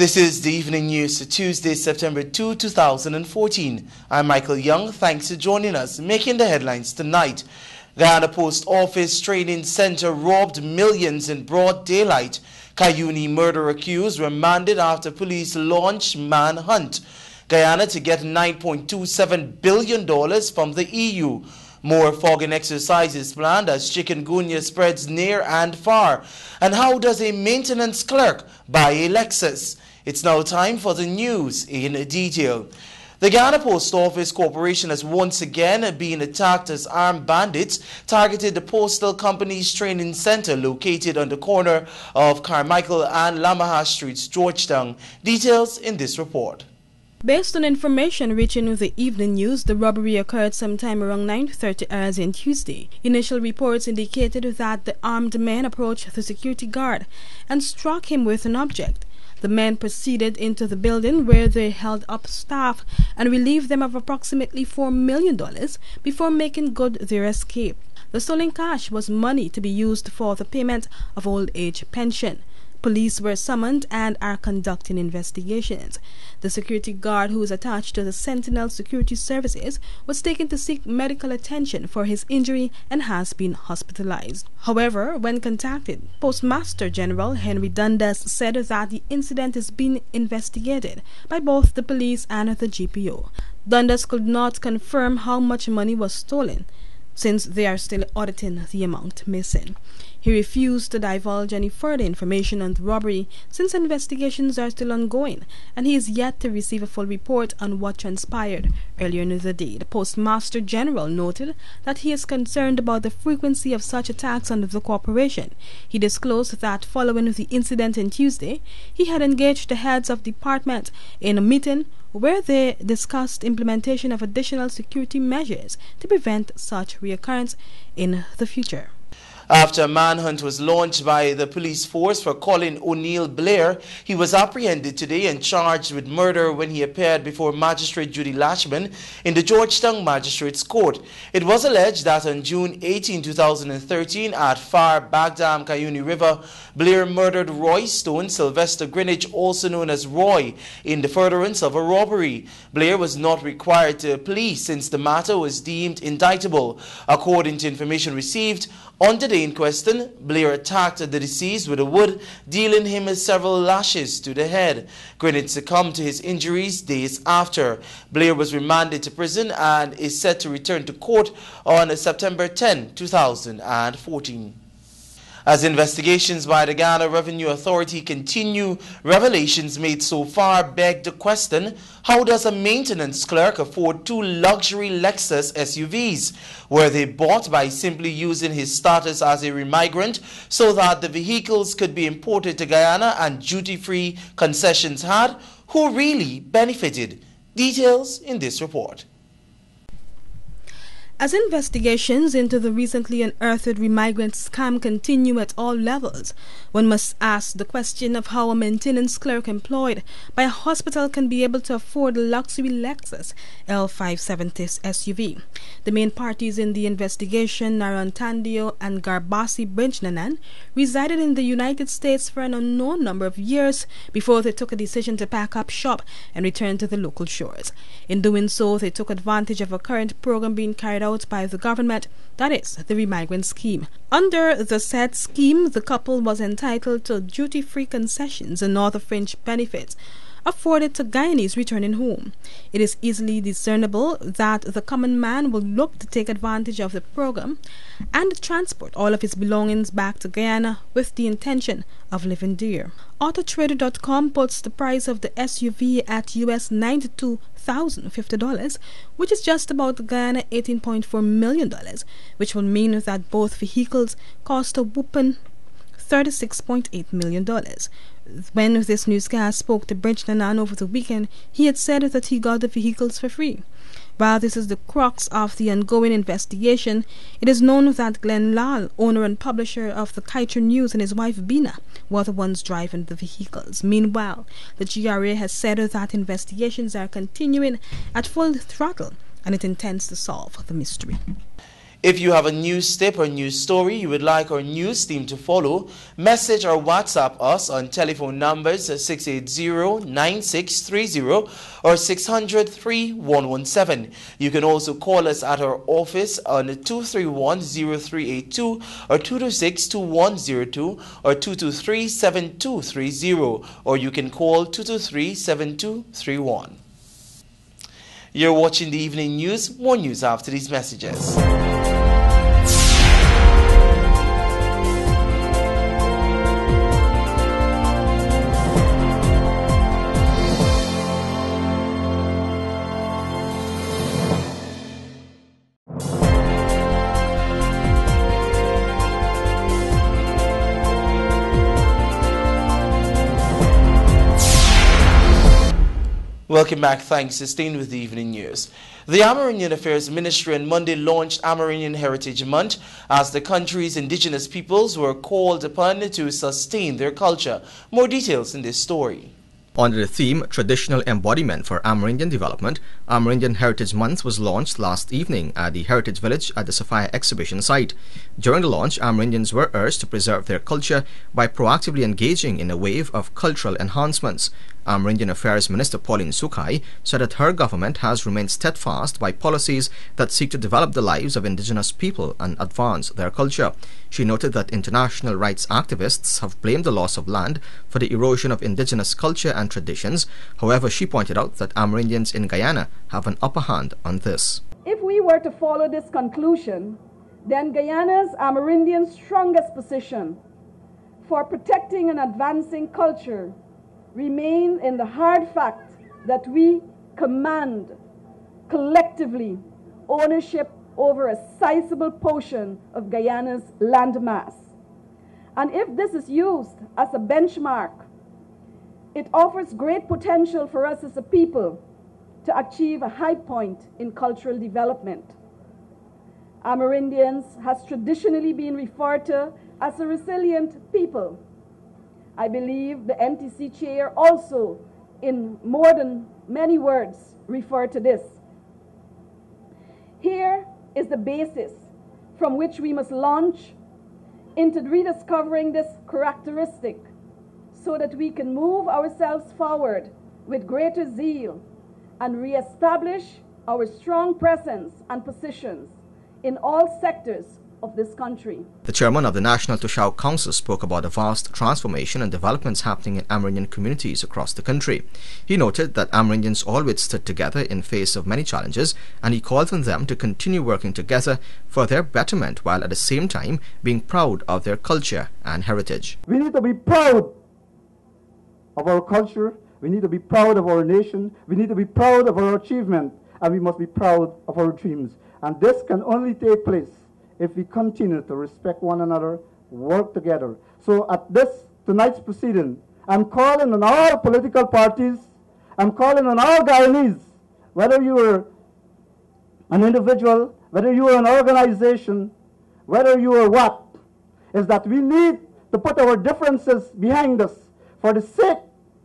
This is the Evening News for Tuesday, September 2, 2014. I'm Michael Young. Thanks for joining us. Making the headlines tonight. Guyana Post Office Training Center robbed millions in broad daylight. Cuyuni murder accused remanded after police launched manhunt. Guyana to get $9.27 billion from the EU. More fogging exercises planned as chikungunya spreads near and far. And how does a maintenance clerk buy a Lexus? It's now time for the news in detail. The Guyana Post Office Corporation has once again been attacked as armed bandits targeted the postal company's training center located on the corner of Carmichael and Lamaha Streets, Georgetown. Details in this report. Based on information reaching the evening news, the robbery occurred sometime around 9:30 hours on Tuesday. Initial reports indicated that the armed men approached the security guard and struck him with an object. The men proceeded into the building where they held up staff and relieved them of approximately $4 million before making good their escape. The stolen cash was money to be used for the payment of old age pension. Police were summoned and are conducting investigations. The security guard, who is attached to the Sentinel Security Services, was taken to seek medical attention for his injury and has been hospitalized. However, when contacted, Postmaster General Henry Dundas said that the incident is being investigated by both the police and the GPO. Dundas could not confirm how much money was stolen, since they are still auditing the amount missing. He refused to divulge any further information on the robbery since investigations are still ongoing, and he is yet to receive a full report on what transpired earlier in the day. The Postmaster General noted that he is concerned about the frequency of such attacks on the corporation. He disclosed that following the incident on Tuesday, he had engaged the heads of department in a meeting where they discussed implementation of additional security measures to prevent such reoccurrence in the future. After a manhunt was launched by the police force for Colin O'Neill Blair, he was apprehended today and charged with murder when he appeared before Magistrate Judy Lashman in the Georgetown Magistrates Court. It was alleged that on June 18, 2013, at Far Bagdam Cuyuni River, Blair murdered Roy Stone Sylvester Greenwich, also known as Roy, in the furtherance of a robbery. Blair was not required to plead since the matter was deemed indictable. According to information received, on the day in question, Blair attacked the deceased with a wood, dealing him several lashes to the head. Greenwich succumbed to his injuries days after. Blair was remanded to prison and is set to return to court on September 10, 2014. As investigations by the Guyana Revenue Authority continue, revelations made so far beg the question, how does a maintenance clerk afford two luxury Lexus SUVs? Were they bought by simply using his status as a remigrant so that the vehicles could be imported to Guyana and duty-free concessions had? Who really benefited? Details in this report. As investigations into the recently unearthed remigrant scam continue at all levels, one must ask the question of how a maintenance clerk employed by a hospital can be able to afford a luxury Lexus L570 SUV. The main parties in the investigation, Narantandio and Garbasi Brinchnanan, resided in the United States for an unknown number of years before they took a decision to pack up shop and return to the local shores. In doing so, they took advantage of a current program being carried out by the government, that is, the Remigrant Scheme. Under the said scheme, the couple was entitled to duty-free concessions and other fringe benefits afforded to Guyanese returning home. It is easily discernible that the common man will look to take advantage of the program and transport all of his belongings back to Guyana with the intention of living there. Autotrader.com puts the price of the SUV at US $92,050, which is just about Guyana $18.4 million, which will mean that both vehicles cost a whopping $36.8 million. When this newscast spoke to Brinchnanan over the weekend, he had said that he got the vehicles for free. While this is the crux of the ongoing investigation, it is known that Glenn Lal, owner and publisher of the Kaiser News, and his wife Bina were the ones driving the vehicles. Meanwhile, the GRA has said that investigations are continuing at full throttle and it intends to solve the mystery. If you have a news tip or news story you would like our news team to follow, message or WhatsApp us on telephone numbers 680-9630 or 600-3117. You can also call us at our office on 231-0382 or 226-2102 or 223-7230, or you can call 223-7231. You're watching the evening news. More news after these messages. Welcome back. Thanks. Staying with the evening news. The Amerindian Affairs Ministry on Monday launched Amerindian Heritage Month as the country's indigenous peoples were called upon to sustain their culture. More details in this story. Under the theme Traditional Embodiment for Amerindian Development, Amerindian Heritage Month was launched last evening at the Heritage Village at the Sophia exhibition site. During the launch, Amerindians were urged to preserve their culture by proactively engaging in a wave of cultural enhancements. Amerindian Affairs Minister Pauline Sukai said that her government has remained steadfast by policies that seek to develop the lives of indigenous people and advance their culture. She noted that international rights activists have blamed the loss of land for the erosion of indigenous culture and traditions. However, she pointed out that Amerindians in Guyana have an upper hand on this. If we were to follow this conclusion, then Guyana's Amerindians' strongest position for protecting and advancing culture remain in the hard fact that we command collectively ownership over a sizable portion of Guyana's landmass. And if this is used as a benchmark, it offers great potential for us as a people to achieve a high point in cultural development. Amerindians has traditionally been referred to as a resilient people. I believe the NTC chair also, in more than many words, referred to this. Here is the basis from which we must launch into rediscovering this characteristic so that we can move ourselves forward with greater zeal and reestablish our strong presence and positions in all sectors of this country. The chairman of the National Tushao Council spoke about the vast transformation and developments happening in Amerindian communities across the country. He noted that Amerindians always stood together in face of many challenges, and he called on them to continue working together for their betterment while at the same time being proud of their culture and heritage. We need to be proud of our culture, we need to be proud of our nation, we need to be proud of our achievement, and we must be proud of our dreams. And this can only take place if we continue to respect one another, work together. So at tonight's proceeding, I'm calling on all political parties, I'm calling on all Guyanese, whether you are an individual, whether you are an organization, whether you are what, is that we need to put our differences behind us for the sake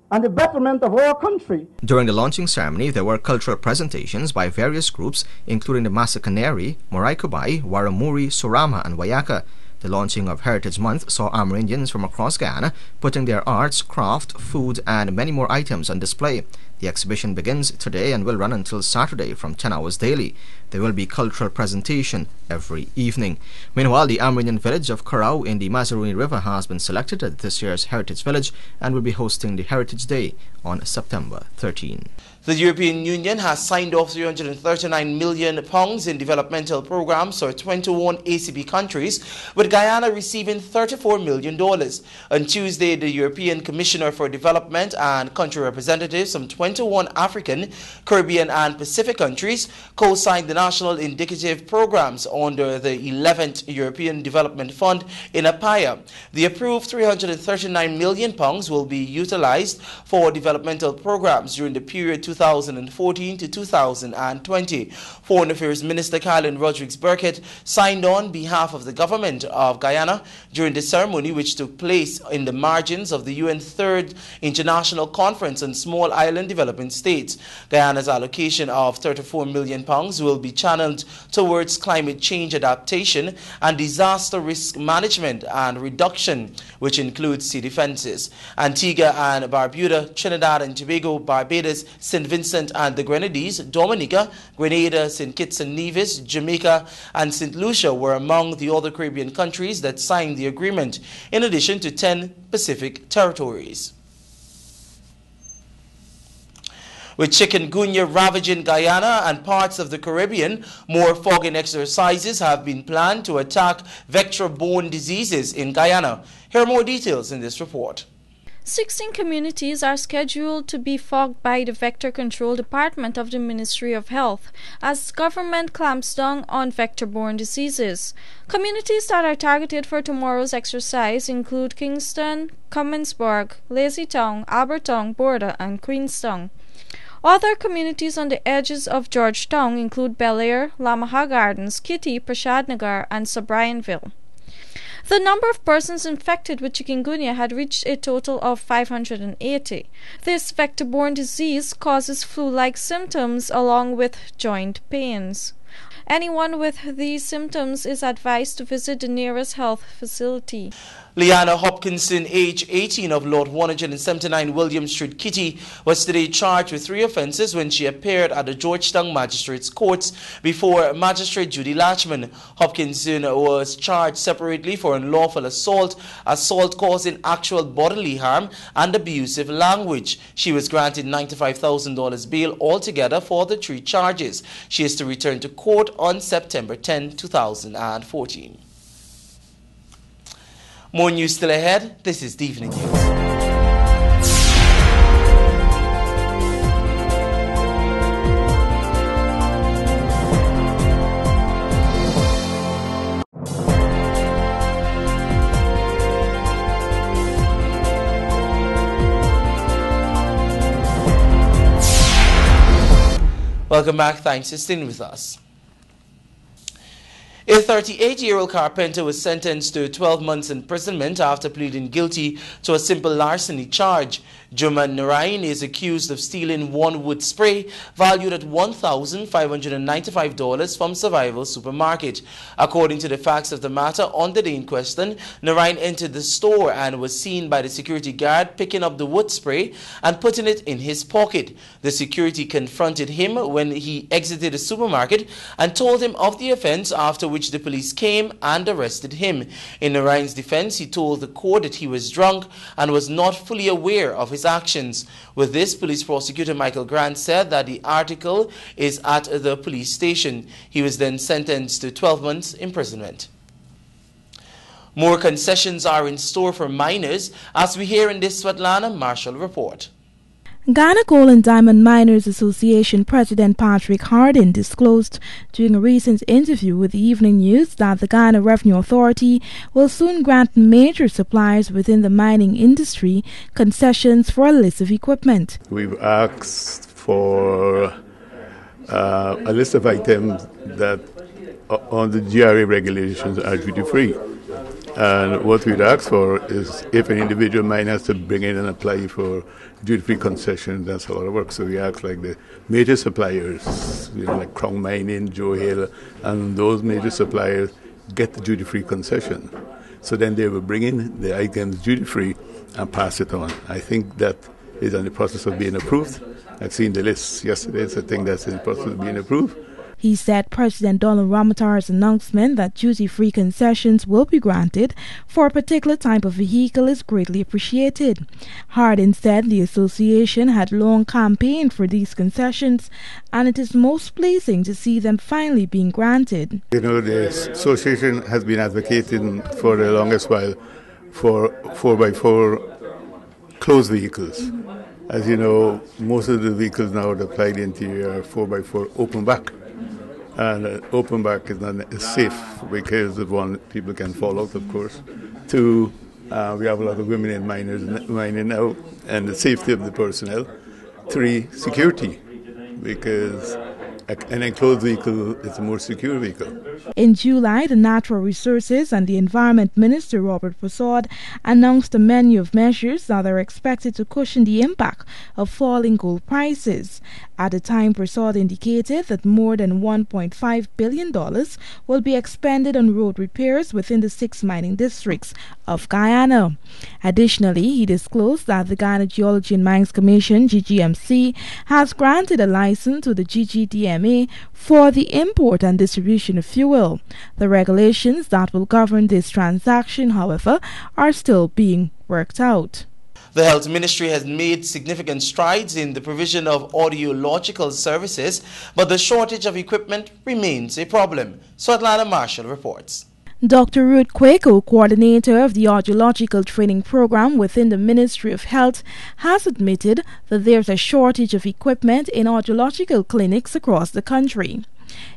and the betterment of our country. During the launching ceremony, there were cultural presentations by various groups, including the Masakaneri, Moraikubai, Waramuri, Surama, and Wayaka. The launching of Heritage Month saw Amerindians from across Guyana putting their arts, craft, food, and many more items on display. The exhibition begins today and will run until Saturday from 10 hours daily. There will be cultural presentation every evening. Meanwhile, the Amerindian village of Corau in the Mazaruni River has been selected as this year's Heritage Village and will be hosting the Heritage Day on September 13. The European Union has signed off £339 million in developmental programs for 21 ACP countries, with Guyana receiving $34 million. On Tuesday, the European Commissioner for Development and country representatives from 21 African, Caribbean and Pacific countries co-signed the national indicative programs under the 11th European Development Fund in Apaya. The approved £339 million will be utilized for developmental programs during the period 2014 to 2020. Foreign Affairs Minister Carlin Rodrigues-Burkett signed on behalf of the government of Guyana during the ceremony, which took place in the margins of the UN 3rd International Conference on Small Island Developing States. Guyana's allocation of £34 million will be channeled towards climate change adaptation and disaster risk management and reduction, which includes sea defenses. Antigua and Barbuda, Trinidad and Tobago, Barbados, St. Vincent and the Grenadines, Dominica, Grenada, St. Kitts and Nevis, Jamaica and St. Lucia were among the other Caribbean countries that signed the agreement, in addition to 10 Pacific territories. With chikungunya ravaging Guyana and parts of the Caribbean, more fogging exercises have been planned to attack vector-borne diseases in Guyana. Here are more details in this report. 16 communities are scheduled to be fogged by the Vector Control Department of the Ministry of Health as government clamps down on vector-borne diseases. Communities that are targeted for tomorrow's exercise include Kingston, Commonsburg, Lazytown, Albertown, Borda, and Queenstown. Other communities on the edges of Georgetown include Bel Air, Lamaha Gardens, Kitty, Prashadnagar, and Sobrianville. The number of persons infected with chikungunya had reached a total of 580. This vector-borne disease causes flu-like symptoms along with joint pains. Anyone with these symptoms is advised to visit the nearest health facility. Liana Hopkinson, age 18, of Lot 179 William Street, Kitty, was today charged with 3 offences when she appeared at the Georgetown Magistrates Courts before Magistrate Judy Latchman. Hopkinson was charged separately for unlawful assault, assault causing actual bodily harm, and abusive language. She was granted $95,000 bail altogether for the 3 charges. She is to return to court on September 10, 2014. More news still ahead. This is the Evening News. Welcome back. Thanks for staying with us. A 38-year-old carpenter was sentenced to 12 months imprisonment after pleading guilty to a simple larceny charge. Juman Narain is accused of stealing 1 wood spray valued at $1,595 from Survival Supermarket. According to the facts of the matter, on the day in question, Narain entered the store and was seen by the security guard picking up the wood spray and putting it in his pocket. The security confronted him when he exited the supermarket and told him of the offense, after which the police came and arrested him. In Narain's defense, he told the court that he was drunk and was not fully aware of his actions. With this, police prosecutor Michael Grant said that the article is at the police station. He was then sentenced to 12 months imprisonment. More concessions are in store for miners, as we hear in this Svetlana Marshall report. Ghana Coal and Diamond Miners Association President Patrick Hardin disclosed during a recent interview with the Evening News that the Ghana Revenue Authority will soon grant major suppliers within the mining industry concessions for a list of equipment. We've asked for a list of items that on the GRA regulations are duty-free. And what we'd ask for is if an individual mine has to bring in and apply for duty-free concession, that's a lot of work. So we ask like the major suppliers, like Crown Mining, Joe Hill, and those major suppliers get the duty-free concession. So then they will bring in the items duty-free and pass it on. I think that is in the process of being approved. I've seen the list yesterday, so I think that's in the process of being approved. He said President Donald Ramatar's announcement that duty-free concessions will be granted for a particular type of vehicle is greatly appreciated. Hardin said the association had long campaigned for these concessions, and it is most pleasing to see them finally being granted. The association has been advocating for the longest while for 4x4 closed vehicles. As you know, most of the vehicles now that apply the interior are 4x4 open back. And open back is not safe because of one, people can fall out, of course. 2, we have a lot of women in mining now, and the safety of the personnel. 3, security. because an enclosed vehicle is a more secure vehicle. In July, the Natural Resources and the Environment Minister, Robert Prasad, announced a menu of measures that are expected to cushion the impact of falling gold prices. At the time, Prasad indicated that more than $1.5 billion will be expended on road repairs within the 6 mining districts of Guyana. Additionally, he disclosed that the Guyana Geology and Mines Commission, GGMC, has granted a license to the GGDMA for the import and distribution of fuel. The regulations that will govern this transaction, however, are still being worked out. The Health Ministry has made significant strides in the provision of audiological services, but the shortage of equipment remains a problem. Svetlana Marshall reports. Dr. Ruth Quaco, coordinator of the audiological training program within the Ministry of Health, has admitted that there's a shortage of equipment in audiological clinics across the country.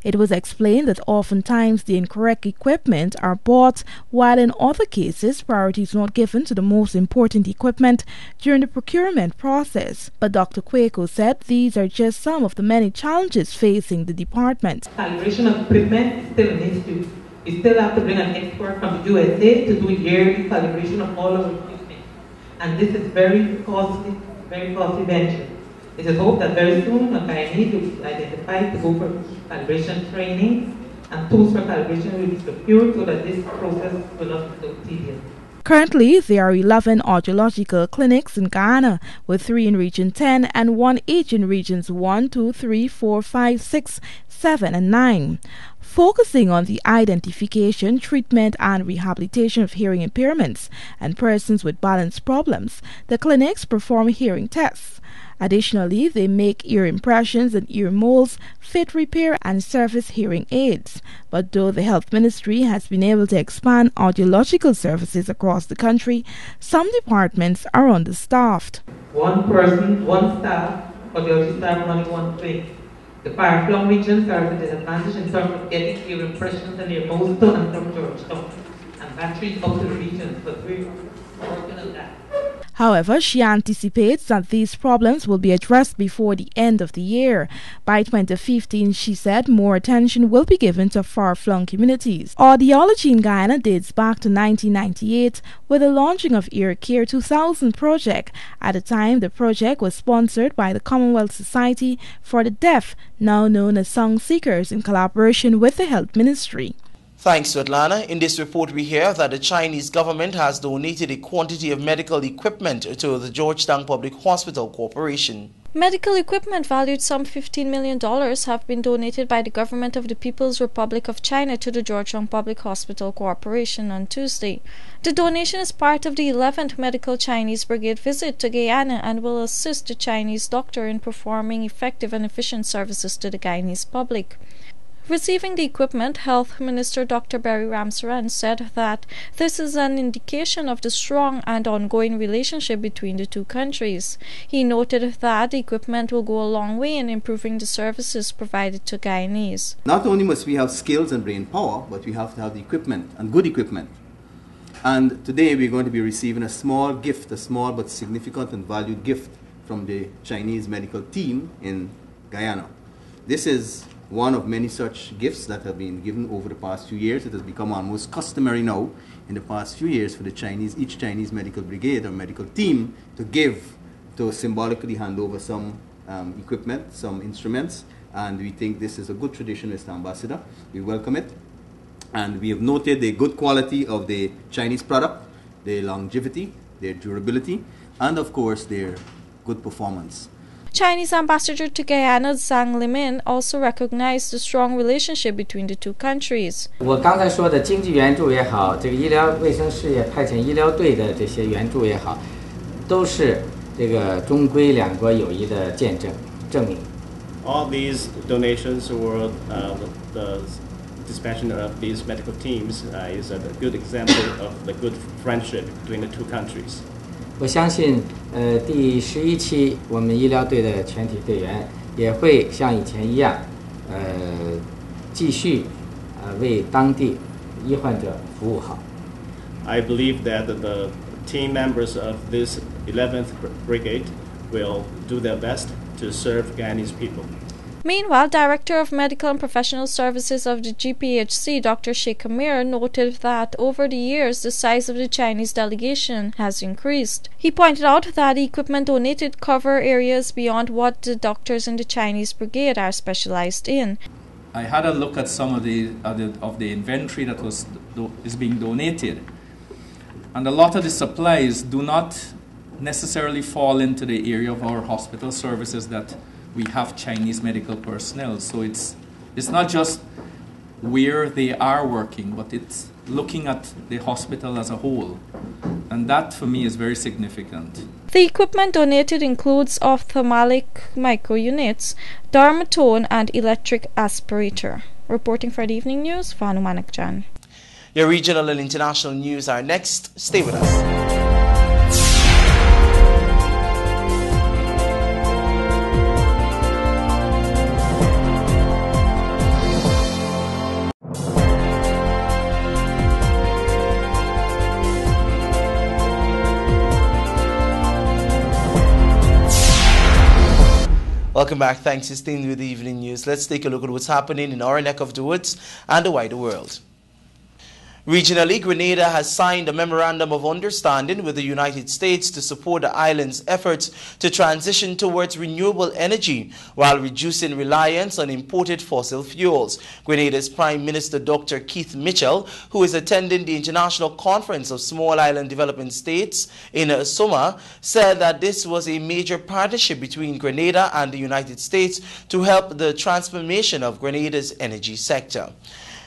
It was explained that oftentimes the incorrect equipment are bought, while in other cases priority is not given to the most important equipment during the procurement process. But Dr. Quaco said these are just some of the many challenges facing the department. Calibration of equipment still an issue. We still have to bring an expert from the USA to do yearly calibration of all of our equipment. And this is very costly venture. It is hoped that very soon a Guyanese will be identified to go for calibration training, and tools for calibration will be procured so that this process will not be so tedious. Currently, there are 11 audiological clinics in Guyana, with 3 in Region 10 and 1 each in Regions 1, 2, 3, 4, 5, 6, 7, and 9. Focusing on the identification, treatment, and rehabilitation of hearing impairments and persons with balance problems, the clinics perform hearing tests. Additionally, they make ear impressions and ear molds, fit repair, and service hearing aids. But though the Health Ministry has been able to expand audiological services across the country, some departments are understaffed. One person, one staff, but they also staff running one clinic. The far-flung regions are at a disadvantage in terms of getting ear impressions and ear molds done and from Georgetown, and batteries up to the regions, but we're working on that. However, she anticipates that these problems will be addressed before the end of the year. By 2015, she said more attention will be given to far-flung communities. Audiology in Guyana dates back to 1998 with the launching of Ear Care 2000 project. At the time, the project was sponsored by the Commonwealth Society for the Deaf, now known as Song Seekers, in collaboration with the Health Ministry. Thanks, Svetlana. In this report, we hear that the Chinese government has donated a quantity of medical equipment to the Georgetown Public Hospital Corporation. Medical equipment valued some $15 million have been donated by the government of the People's Republic of China to the Georgetown Public Hospital Corporation on Tuesday. The donation is part of the 11th Medical Chinese Brigade visit to Guyana and will assist the Chinese doctor in performing effective and efficient services to the Guyanese public. Receiving the equipment, Health Minister Dr. Barry Ramsaran said that this is an indication of the strong and ongoing relationship between the two countries. He noted that the equipment will go a long way in improving the services provided to Guyanese. Not only must we have skills and brain power, but we have to have the equipment, and good equipment. And today we're going to be receiving a small gift, a small but significant and valued gift from the Chinese medical team in Guyana. This is one of many such gifts that have been given over the past few years. It has become almost customary now in the past few years for each Chinese medical brigade or medical team to symbolically hand over some equipment, some instruments, and we think this is a good tradition, Mr. Ambassador. We welcome it, and we have noted the good quality of the Chinese product, their longevity, their durability, and of course their good performance. Chinese Ambassador to Guyana Zhang Limin also recognized the strong relationship between the two countries. 我刚才说的经济援助也好，这个医疗卫生事业派遣医疗队的这些援助也好，都是这个中规两国友谊的见证证明。All these donations or the dispatching of these medical teams is a good example of the good friendship between the two countries. 我相信，第11期我们医疗队的全体队员也会像以前一样，继续为当地医患者服务好。I believe that the team members of this 11th Brigade will do their best to serve Guyanese people. Meanwhile, Director of Medical and Professional Services of the GPHC, Dr. Sheikh Amir, noted that over the years the size of the Chinese delegation has increased. He pointed out that the equipment donated cover areas beyond what the doctors in the Chinese brigade are specialized in. I had a look at some of the inventory that is being donated, and a lot of the supplies do not necessarily fall into the area of our hospital services that we have Chinese medical personnel. So it's not just where they are working, but it's looking at the hospital as a whole. And that for me is very significant. The equipment donated includes ophthalmic micro-units, dermatone and electric aspirator. Reporting for the Evening News, Vanu Manakjan. Your regional and international news are next. Stay with us. Welcome back. Thanks for staying with the Evening News. Let's take a look at what's happening in our neck of the woods and the wider world. Regionally, Grenada has signed a memorandum of understanding with the United States to support the island's efforts to transition towards renewable energy while reducing reliance on imported fossil fuels. Grenada's Prime Minister Dr. Keith Mitchell, who is attending the International Conference of Small Island Developing States in Soma, said that this was a major partnership between Grenada and the United States to help the transformation of Grenada's energy sector.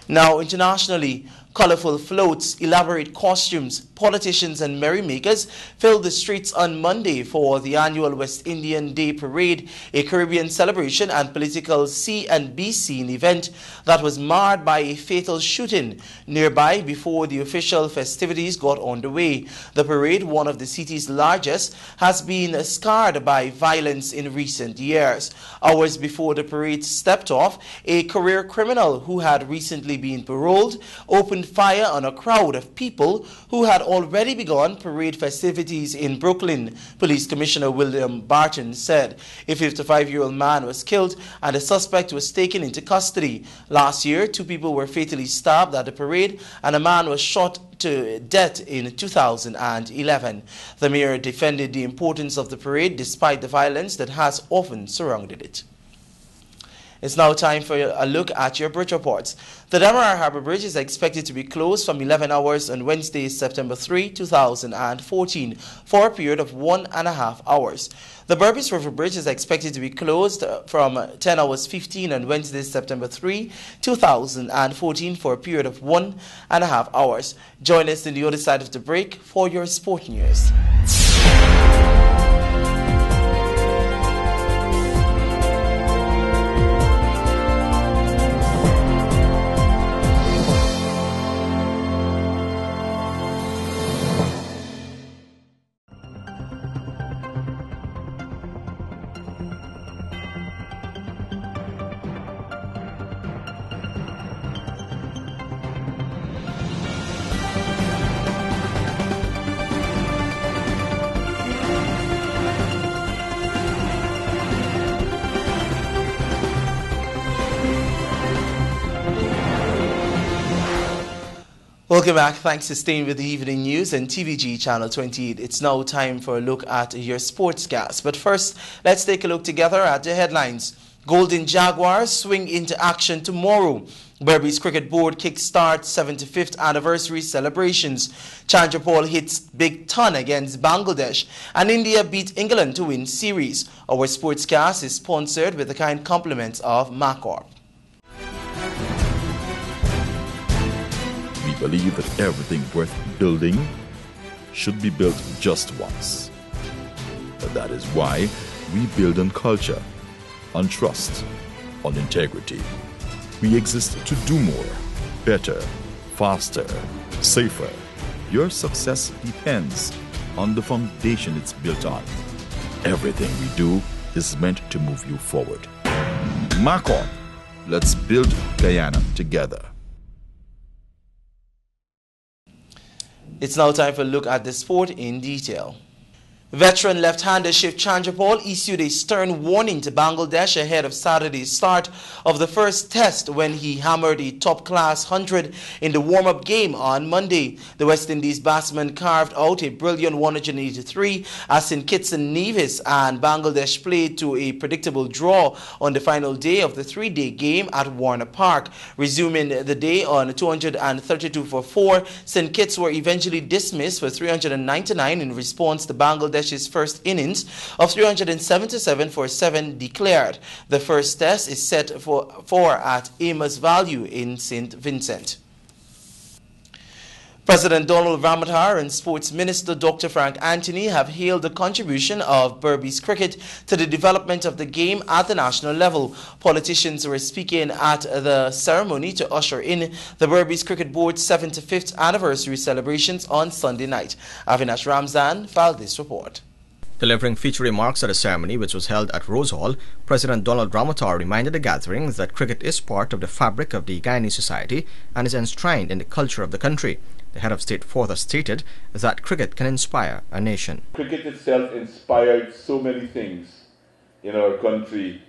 Now, internationally, colorful floats, elaborate costumes, politicians and merrymakers filled the streets on Monday for the annual West Indian Day Parade, a Caribbean celebration and political C and B scene event that was marred by a fatal shooting nearby before the official festivities got underway. The parade, one of the city's largest, has been scarred by violence in recent years. Hours before the parade stepped off, a career criminal who had recently been paroled opened fire on a crowd of people who had already begun parade festivities in Brooklyn. Police Commissioner William Barton said a 55-year-old man was killed and the suspect was taken into custody. Last year, 2 people were fatally stabbed at the parade and a man was shot to death in 2011. The mayor defended the importance of the parade despite the violence that has often surrounded it. It's now time for a look at your bridge reports. The Demerara Harbour Bridge is expected to be closed from 11 hours on Wednesday, September 3, 2014, for a period of 1.5 hours. The Berbice River Bridge is expected to be closed from 10 hours 15 on Wednesday, September 3, 2014, for a period of 1.5 hours. Join us on the other side of the break for your sport news. Welcome back. Thanks for staying with the Evening News and TVG Channel 28. It's now time for a look at your sportscast. But first, let's take a look together at the headlines. Golden Jaguars swing into action tomorrow. Berbice Cricket Board kickstarts 75th anniversary celebrations. Chandrapal hits big ton against Bangladesh. And India beat England to win series. Our sportscast is sponsored with the kind compliments of Macor. We believe that everything worth building should be built just once. But that is why we build on culture, on trust, on integrity. We exist to do more, better, faster, safer. Your success depends on the foundation it's built on. Everything we do is meant to move you forward. Macor, let's build Guyana together. It's now time for a look at the sport in detail. Veteran left-hander Shiv Chandrapal issued a stern warning to Bangladesh ahead of Saturday's start of the first test when he hammered a top-class 100 in the warm-up game on Monday. The West Indies batsman carved out a brilliant 183 as St. Kitts and Nevis and Bangladesh played to a predictable draw on the final day of the three-day game at Warner Park. Resuming the day on 232 for 4, St. Kitts were eventually dismissed for 399 in response to Bangladesh's first innings of 377 for 7 declared. The first test is set for at Amos Value in St. Vincent. President Donald Ramotar and Sports Minister Dr. Frank Anthony have hailed the contribution of Berbice cricket to the development of the game at the national level. Politicians were speaking at the ceremony to usher in the Berbice Cricket Board's 75th anniversary celebrations on Sunday night. Avinash Ramzan filed this report. Delivering feature remarks at a ceremony which was held at Rose Hall, President Donald Ramotar reminded the gathering that cricket is part of the fabric of the Guyanese society and is enshrined in the culture of the country. The head of state further stated that cricket can inspire a nation. Cricket itself inspired so many things in our country,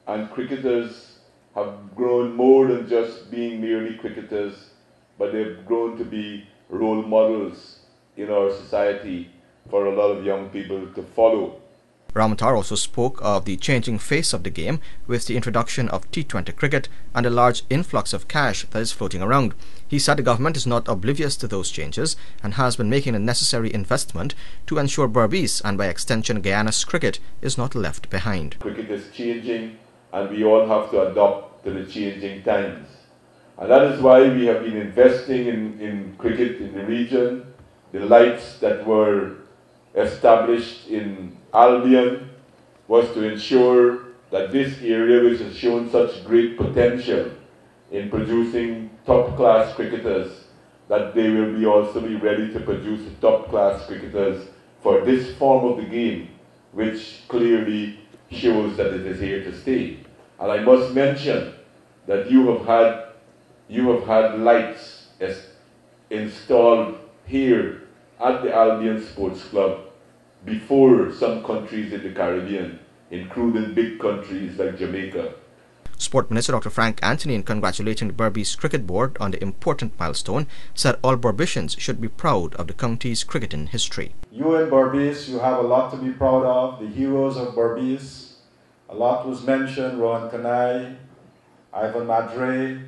and cricketers have grown more than just being merely cricketers, but they've grown to be role models in our society for a lot of young people to follow. Ramotar also spoke of the changing face of the game with the introduction of T20 cricket and a large influx of cash that is floating around. He said the government is not oblivious to those changes and has been making the necessary investment to ensure Berbice and by extension Guyana's cricket is not left behind. Cricket is changing and we all have to adapt to the changing times. And that is why we have been investing in cricket in the region. The lights that were established in Albion was to ensure that this area, which has shown such great potential in producing top-class cricketers, that they will also be ready to produce top-class cricketers for this form of the game, which clearly shows that it is here to stay. And I must mention that you have had lights installed here at the Albion Sports Club before some countries in the Caribbean, including big countries like Jamaica. Sport Minister Dr. Frank Anthony, in congratulating the Berbice Cricket Board on the important milestone, said all Berbicians should be proud of the county's cricketing history. You in Berbice, you have a lot to be proud of, the heroes of Berbice. A lot was mentioned, Rohan Kanai, Ivan Madre,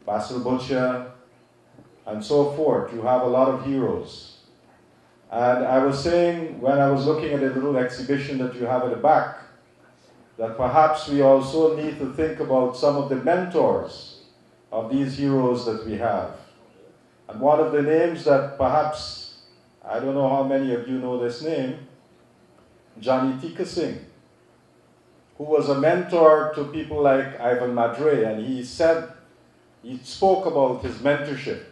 Basil Butcher, and so forth. You have a lot of heroes. And I was saying, when I was looking at the little exhibition that you have at the back, that perhaps we also need to think about some of the mentors of these heroes that we have. And one of the names that perhaps, I don't know how many of you know this name, Johnny Tika Singh, who was a mentor to people like Ivan Madre, and he spoke about his mentorship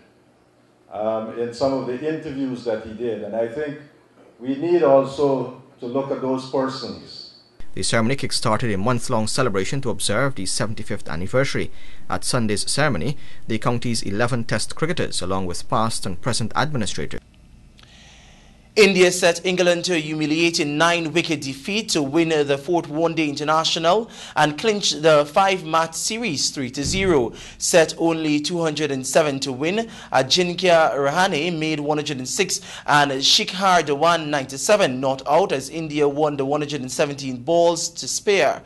in some of the interviews that he did. And I think we need also to look at those persons. The ceremony kick-started a month-long celebration to observe the 75th anniversary. At Sunday's ceremony, the county's 11 Test cricketers, along with past and present administrators. India set England to a humiliating 9-wicket defeat to win the 4th One-Day International and clinch the 5-match series 3-0. Set only 207 to win, Ajinkya Rahane made 106 and Shikhar Dhawan 97 not out as India won the 117 balls to spare.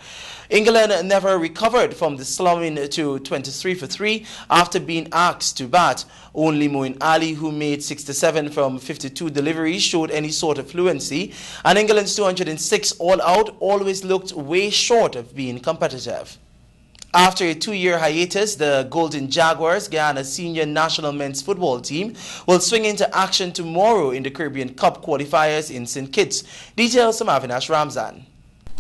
England never recovered from the slumping to 23 for 3 after being asked to bat. Only Moeen Ali, who made 67 from 52 deliveries, showed any sort of fluency, and England's 206 all-out always looked way short of being competitive. After a 2-year hiatus, the Golden Jaguars, Guyana's senior national men's football team, will swing into action tomorrow in the Caribbean Cup qualifiers in St. Kitts. Details from Avinash Ramzan.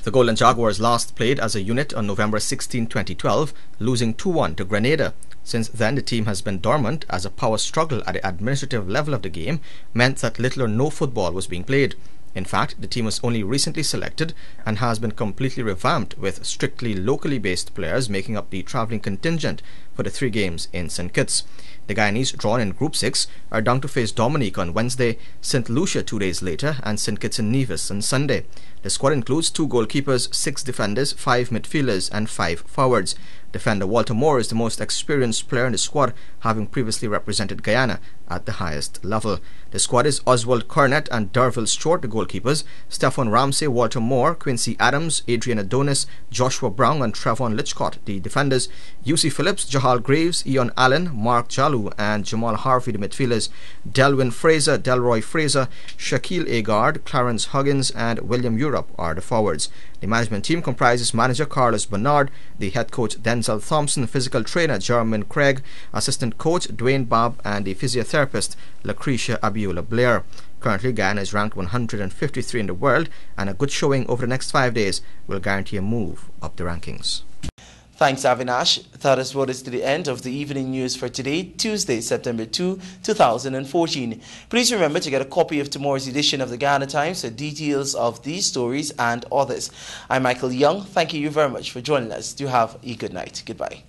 The Golden Jaguars last played as a unit on November 16, 2012, losing 2-1 to Grenada. Since then, the team has been dormant as a power struggle at the administrative level of the game meant that little or no football was being played. In fact, the team was only recently selected and has been completely revamped with strictly locally based players making up the travelling contingent for the 3 games in St. Kitts. The Guyanese, drawn in Group 6, are down to face Dominique on Wednesday, St. Lucia 2 days later, and St. Kitts and Nevis on Sunday. The squad includes 2 goalkeepers, 6 defenders, 5 midfielders and 5 forwards. Defender Walter Moore is the most experienced player in the squad, having previously represented Guyana at the highest level. The squad is Oswald Cornett and Derville Stewart, the goalkeepers, Stefan Ramsey, Walter Moore, Quincy Adams, Adrian Adonis, Joshua Brown and Trevon Litchcott, the defenders, UC Phillips, Jahal Graves, Ian Allen, Mark Jalu and Jamal Harvey, the midfielders, Delwyn Fraser, Delroy Fraser, Shaquille Agard, Clarence Huggins and William Europe are the forwards. The management team comprises manager Carlos Bernard, the head coach Denzel Thompson, physical trainer Jermaine Craig, assistant coach Dwayne Bob and the physiotherapist Lucretia Abiola Blair. Currently, Guyana is ranked 153 in the world, and a good showing over the next 5 days will guarantee a move up the rankings. Thanks, Avinash. That has brought us to the end of the evening news for today, Tuesday, September 2, 2014. Please remember to get a copy of tomorrow's edition of the Guyana Times for details of these stories and others. I'm Michael Young. Thank you very much for joining us. Do have a good night. Goodbye.